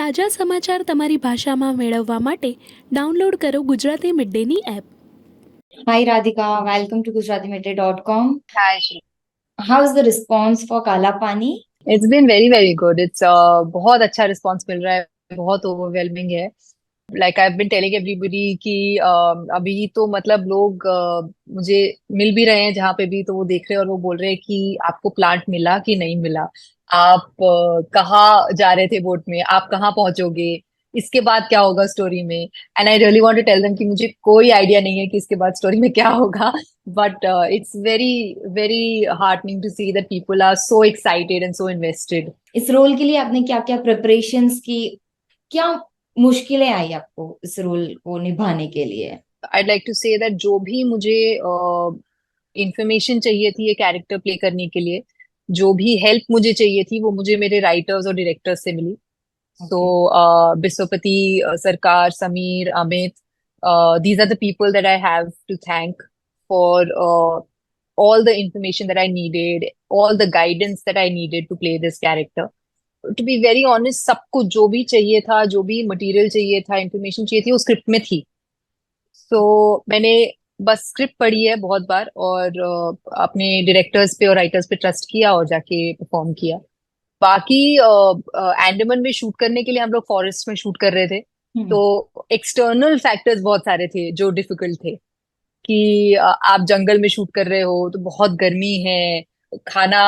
તાજા સમાચાર તમારી ભાષામાં મેળવવા માટે ડાઉનલોડ કરો Gujarati mid Danny app. Hi Radhika, welcome to GujaratiMetre.com. Hi, Shri. How's the response for Kala Pani? It's been very, very good. It's बहुत अच्छा रिस्पॉन्स मिल रहा है, बहुत ओवरवेलमिंग है. Like I have been telling everybody कि अभी तो मतलब लोग मुझे मिल भी रहे हैं जहाँ पे भी, तो वो देख रहे हैं और वो बोल रहे हैं कि आपको प्लांट मिला कि नहीं मिला, आप कहाँ जा रहे थे बोट में, आप कहाँ पहुंचोगे, इसके बाद क्या होगा स्टोरी में. And I really want to tell them कि मुझे कोई आइडिया नहीं है कि इसके बाद स्टोरी में क्या होगा. But it's very, very heartening to see that people are so excited and so invested. इस रोल के लिए आपने क्या क्या प्रिपरेशंस की, क्या मुश्किलें आई आपको इस रोल को निभाने के लिए? I'd like to say that जो भी मुझे इंफॉर्मेशन चाहिए थी ये कैरेक्टर प्ले करने के लिए, जो भी हेल्प मुझे चाहिए थी, वो मुझे मेरे राइटर्स और डायरेक्टर्स से मिली. तो बिस्वपति सरकार, Sameer, Amit, these are the people that I have to thank for all the information that I needed, all the guidance that I needed to play this character. To be very honest, सब कुछ जो भी चाहिए था, जो भी मटेरियल चाहिए था, इंफॉर्मेशन चाहिए थी, वो स्क्रिप्ट में थी. तो मैंने बस स्क्रिप्ट पढ़ी है बहुत बार और अपने डायरेक्टर्स पे और राइटर्स पे ट्रस्ट किया और जाके परफॉर्म किया. बाकी अंडमान में शूट करने के लिए हम लोग फॉरेस्ट में शूट कर रहे थे. तो एक्सटर्नल फैक्टर्स बहुत सारे थे जो डिफिकल्ट थे कि आप जंगल में शूट कर रहे हो तो बहुत गर्मी है, खाना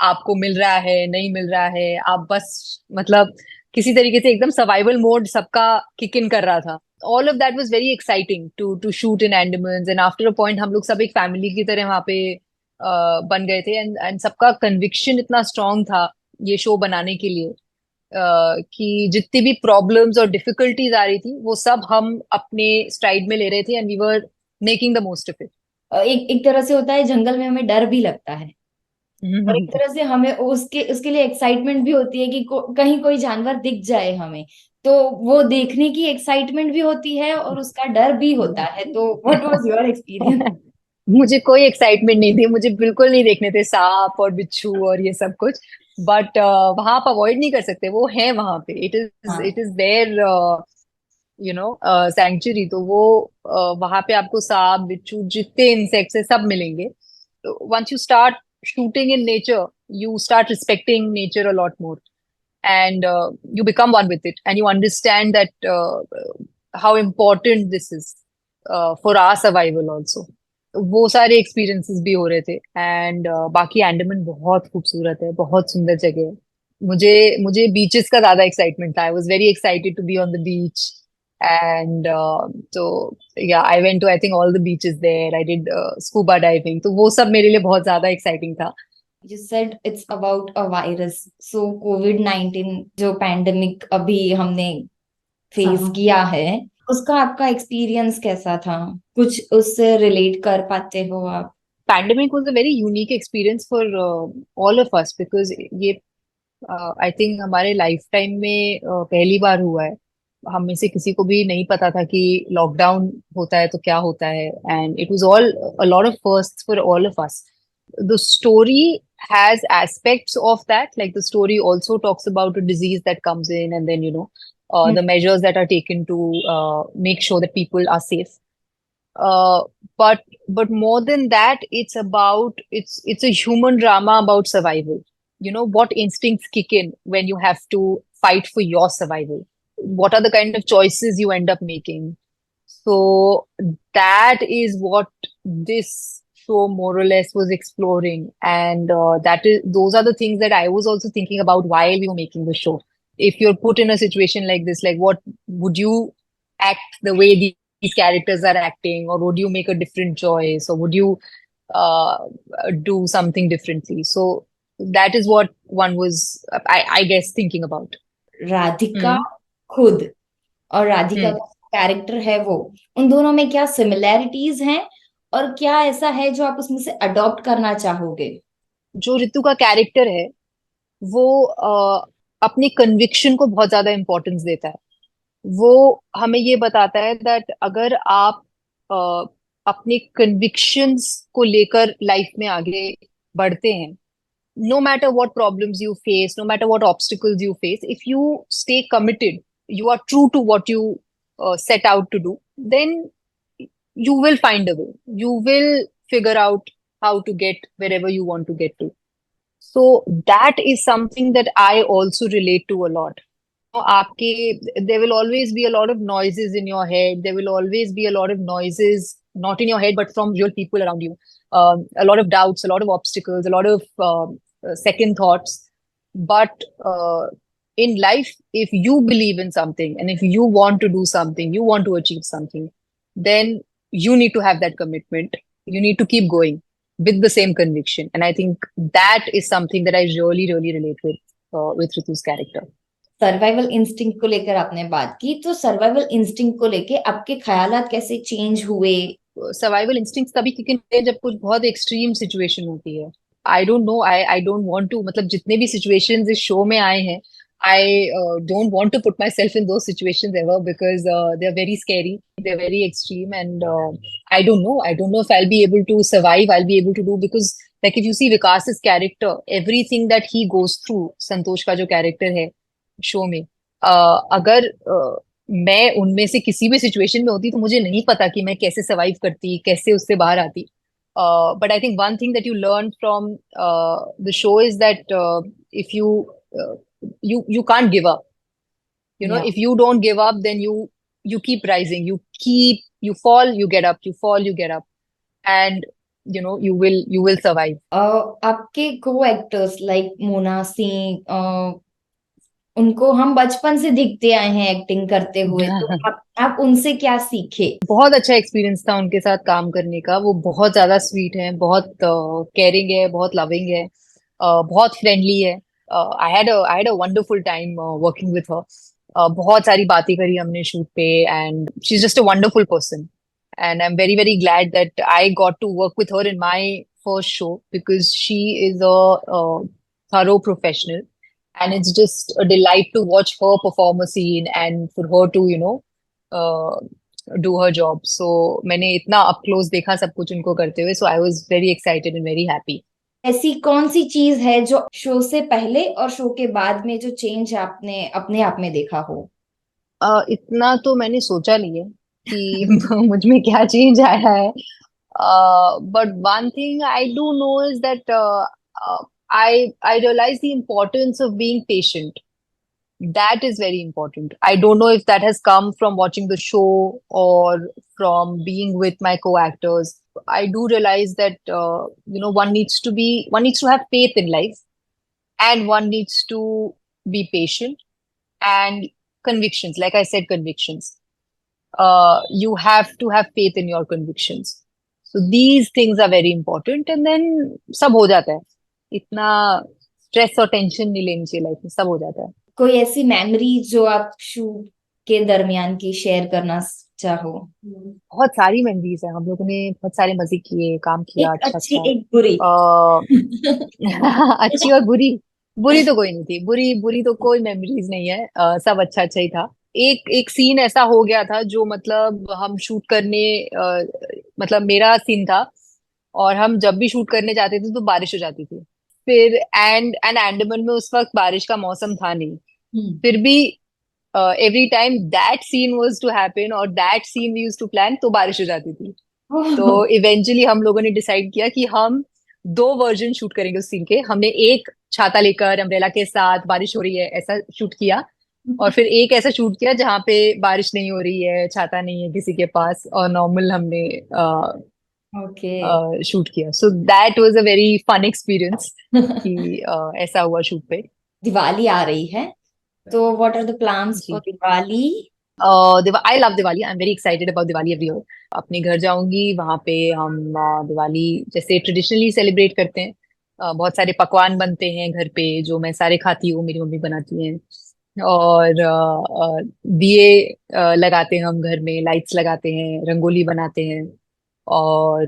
आपको मिल रहा है नहीं मिल रहा है, आप बस मतलब किसी तरीके से एकदम सर्वाइवल मोड सबका किक इन कर रहा था. All of that was very exciting to shoot in Andaman. And after a point हम लोग सब एक फैमिली की तरह वहां पे बन गए थे. एंड सबका कन्विक्शन इतना स्ट्रांग था ये शो बनाने के लिए कि जितनी भी प्रॉब्लम्स और डिफिकल्टीज आ रही थी वो सब हम अपने स्ट्राइड में ले रहे थे. And we were making the most of it. एक तरह से होता है, जंगल में हमें डर भी लगता है और एक तरह से हमें उसके उसके लिए एक्साइटमेंट भी होती है कि कहीं कोई जानवर दिख जाए हमें, तो वो देखने की एक्साइटमेंट भी होती है और उसका डर भी होता है. तो व्हाट वाज योर एक्सपीरियंस? मुझे कोई एक्साइटमेंट नहीं थी, मुझे बिल्कुल नहीं देखने थे सांप और बिच्छू और ये सब कुछ. बट वहां आप अवॉइड नहीं कर सकते, वो है वहां पे. It is their sanctuary. तो वो वहां पे आपको सांप बिच्छू जितने इंसेक्ट्स है सब मिलेंगे. तो once you start shooting in nature, you start respecting nature a lot more, and you become one with it, and you understand that how important this is for our survival also. वो सारे experiences भी हो रहे थे. And बाकी अंडमान बहुत खूबसूरत है, बहुत सुंदर जगह है. मुझे मुझे बीचेस का ज्यादा एक्साइटमेंट था. I was very excited to be on the beach. And तो yeah I went to I think all the beaches there. I did scuba diving. तो वो सब मेरे लिए बहुत ज्यादा एक्साइटिंग था. You said it's about a virus. So COVID-19 जो पैंडेमिक अभी हमने फेस किया है, उसका आपका एक्सपीरियंस कैसा था? कुछ उससे रिलेट कर पाते हो आप? Pandemic was a very unique experience for all of us because ये आई थिंक हमारे लाइफ टाइम में पहली बार हुआ है. हम में से किसी को भी नहीं पता था कि लॉकडाउन होता है तो क्या होता है. And it was all a lot of firsts for all of us. The story has aspects of that, like the story also talks about a disease that comes in, and then the measures that are taken to make sure that people are safe. uh, but more than that, it's a human drama about survival. What instincts kick in when you have to fight for your survival, what are the kind of choices you end up making. So that is what this show more or less was exploring. And those are the things that I was also thinking about while we were making the show. If you're put in a situation like this, like what would you act the way these characters are acting, or would you make a different choice, or would you uh, do something differently? So that is what one was, I guess, thinking about. Radhika खुद और राधिका का character है वो, उन दोनों में क्या similarities हैं और क्या ऐसा है जो आप उसमें से अडॉप्ट करना चाहोगे? जो ऋतु का कैरेक्टर है वो अपनी कन्विक्शन को बहुत ज्यादा इंपॉर्टेंस देता है. वो हमें ये बताता है दैट अगर आप अपने कन्विक्शंस को लेकर लाइफ में आगे बढ़ते हैं no matter what problems you face, no matter what obstacles you face, if you stay committed, you are true to what you set out to do, then you will find a way. You will figure out how to get wherever you want to get to. So that is something that I also relate to a lot. आपके there will always be a lot of noises in your head. There will always be a lot of noises, not in your head, but from real people around you. A lot of doubts, a lot of obstacles, a lot of second thoughts. But in life, if you believe in something and if you want to do something, you want to achieve something, then you need to have that commitment. You need to keep going with the same conviction. And I think that is something that I really, really relate with Ritu's character. Survival instinct को लेकर आपने बात की, तो survival instinct को लेके आपके ख्यालात कैसे चेंज हुए? सर्वाइवल इंस्टिंक्ट तभी किक इन होते हैं जब कुछ बहुत एक्सट्रीम सिचुएशन होती है. I don't know, I don't want to, मतलब जितने भी सिचुएशंस इस शो में आए हैं, I don't want to put myself in those situations ever because they're very scary, they're very extreme, and I don't know. I don't know if I'll be able to survive, I'll be able to do, because like if you see Vikas's character, everything that he goes through, संतोष का जो character है show में, अगर मैं उनमें से किसी भी सिचुएशन में होती तो मुझे नहीं पता कि मैं कैसे सर्वाइव करती, कैसे उससे बाहर आती. But I think one thing that you learn from the show is that if you can't give up. You know, Yeah. if you don't give up, then you keep rising. You fall, you get up. You fall, you get up, and you know you will survive. आपके को actors like Mona Singh, उनको हम बचपन से दिखते आए हैं acting करते हुए, तो आप उनसे क्या सीखे? बहुत अच्छा एक्सपीरियंस था उनके साथ काम करने का. वो बहुत ज्यादा स्वीट है, बहुत केयरिंग है, बहुत लविंग है, बहुत फ्रेंडली है. I had a wonderful time working with her. बहुत सारी बातें करी हमने शूट पे, and she's just a wonderful person. And I'm very, very glad that I got to work with her in my first show, because she is a thorough professional, and it's just a delight to watch her perform a scene and for her to, uh, do her job. So मैंने इतना up close देखा सब कुछ उनको करते हुए, so I was very excited and very happy. ऐसी कौन सी चीज है जो शो से पहले और शो के बाद में जो चेंज आपने अपने आप में देखा हो? इतना तो मैंने सोचा नहीं है कि मुझ में क्या चेंज आया है. But one thing I do know is that I realize the importance of being patient. That is very important. I don't know if that has come from watching the show or from being with my co-actors. I do realize that one needs to have faith in life, and one needs to be patient, and convictions. Like I said, convictions. You have to have faith in your convictions. So these things are very important, and then सब हो जाता है. इतना stress और tension नहीं लेनी चाहिए life में, सब हो जाता है. कोई ऐसी मेमोरी जो आप शूट के दरमियान की शेयर करना चाहो? बहुत सारी मेमोरीज है. हम लोगों ने बहुत सारे मजे किए, काम किया. एक अच्छा अच्छी अच्छा. एक बुरी। अच्छी और बुरी. बुरी तो कोई नहीं थी. बुरी तो कोई मेमोरीज नहीं है. सब अच्छा अच्छा ही था. एक सीन ऐसा हो गया था जो, मतलब हम शूट करने, मतलब मेरा सीन था, और हम जब भी शूट करने जाते थे तो बारिश हो जाती थी. फिर एंड अंडमान में उस वक्त बारिश का मौसम था नहीं. फिर भी every time that scene was to happen, और that scene we used to plan, तो बारिश हो जाती थी. तो इवेंचुअली हम लोगों ने डिसाइड किया कि हम 2 वर्जन शूट करेंगे उस सीन के. हमने एक छाता लेकर अम्ब्रेला के साथ बारिश हो रही है ऐसा शूट किया, और फिर एक ऐसा शूट किया जहाँ पे बारिश नहीं हो रही है, छाता नहीं है किसी के पास, और नॉर्मल हमने ओके। शूट किया. So that was a very fun experience कि ऐसा हुआ शूट पे. दिवाली आ रही है, तो what are the plans for Diwali? I love Diwali. I am very excited about Diwali every year. अपने घर जाऊंगी, वहां पे हम दिवाली जैसे ट्रेडिशनली सेलिब्रेट करते हैं. बहुत सारे पकवान बनते हैं घर पे जो मैं सारे खाती हूँ, मेरी मम्मी बनाती हैं. और दिए लगाते हैं हम घर में, लाइट्स लगाते हैं, रंगोली बनाते हैं, और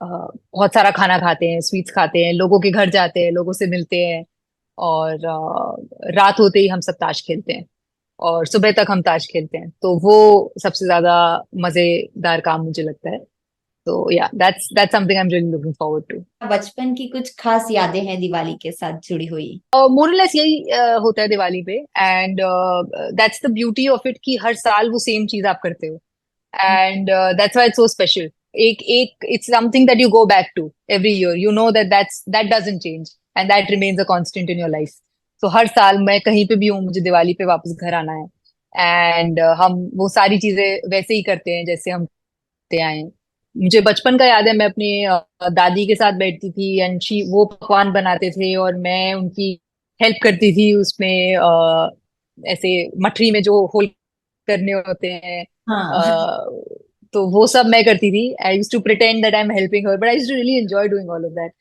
बहुत सारा खाना खाते हैं, स्वीट्स खाते हैं, लोगों के घर जाते हैं, लोगों से मिलते हैं, और रात होते ही हम सब ताश खेलते हैं, और सुबह तक हम ताश खेलते हैं. तो वो सबसे ज्यादा मजेदार काम मुझे लगता है. So yeah, that's something I'm really looking forward to. बचपन की कुछ खास यादें हैं दिवाली के साथ जुड़ी हुई? मोर लेस यही होता है दिवाली पे, and that's the beauty of it कि हर साल वो सेम चीज आप करते हो, and that's why it's so special. एक it's something that you go back to every year. You know that doesn't change and that remains a constant in your life. तो हर साल मैं कहीं पे भी हूँ, मुझे दिवाली पे वापस घर आना है, एंड हम वो सारी चीजें वैसे ही करते हैं जैसे हम करते आए हैं. मुझे बचपन का याद है, मैं अपनी दादी के साथ बैठती थी एंड शी वो पकवान बनाते थे और मैं उनकी हेल्प करती थी उसमें, ऐसे मठरी में जो होल करने होते हैं. हाँ. तो वो सब मैं करती थी. I used to pretend that I am helping her, but I used to really enjoy doing all of that.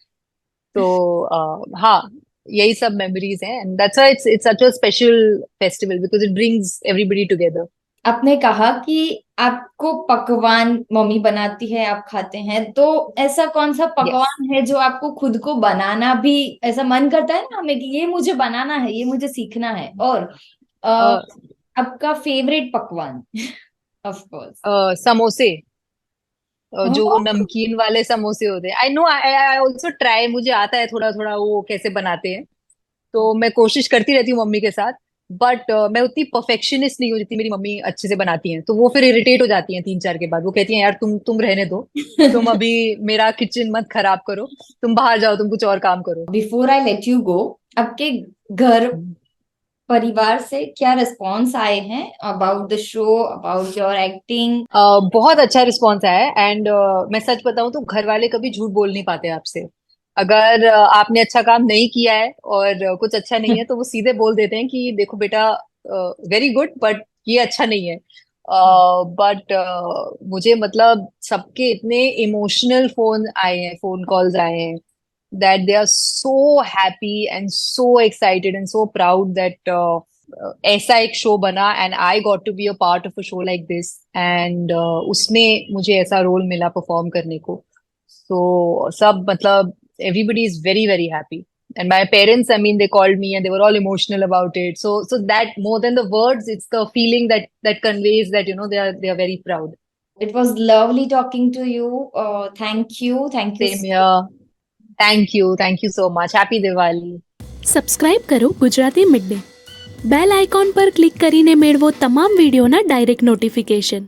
तो हाँ, यही सब मेमोरीज हैं, and that's why it's such a special festival because it brings everybody together. आपने कहा कि आपको पकवान मम्मी बनाती है, आप खाते हैं, तो ऐसा कौन सा पकवान है जो आपको खुद को बनाना भी ऐसा मन करता है ना हमें कि ये मुझे बनाना है, ये मुझे सीखना है? और आपका फेवरेट पकवान? ऑफ कोर्स समोसे, जो वो नमकीन वाले समोसे होते हैं. I know, I also try, मुझे आता है थोड़ा थोड़ा वो कैसे बनाते हैं, तो मैं कोशिश करती रहती हूँ मम्मी के साथ. बट मैं उतनी परफेक्शनिस्ट नहीं हो, जितनी मेरी मम्मी अच्छे से बनाती हैं. तो वो फिर इरिटेट हो जाती हैं 3-4 के बाद. वो कहती हैं यार तुम रहने दो, तुम अभी मेरा किचन मत खराब करो, तुम बाहर जाओ, तुम कुछ और काम करो. Before I let you go, आपके घर परिवार से क्या रिस्पॉन्स आए हैं about the show, about your acting? बहुत अच्छा रिस्पॉन्स आया है, एंड मैं सच बताऊं तो घर वाले कभी झूठ बोल नहीं पाते आपसे. अगर आपने अच्छा काम नहीं किया है और कुछ अच्छा नहीं है, तो वो सीधे बोल देते हैं कि देखो बेटा, वेरी गुड बट ये अच्छा नहीं है. बट मुझे मतलब सबके इतने इमोशनल फोन कॉल्स आए हैं, that they are so happy and so excited and so proud that ऐसा एक शो बना and I got to be a part of a show like this, and उसमें मुझे ऐसा रोल मिला परफॉर्म करने को. So सब मतलब everybody is very very happy, and my parents, I mean, they called me and they were all emotional about it. So that more than the words, it's the feeling that conveys that, you know, they are very proud. It was lovely talking to you. Thank you. Same here. Thank you so much. Happy Diwali. Subscribe કરો Gujarati mid day. Bell icon પર click કરીને મેળવો તમામ વિડીયોના direct notification.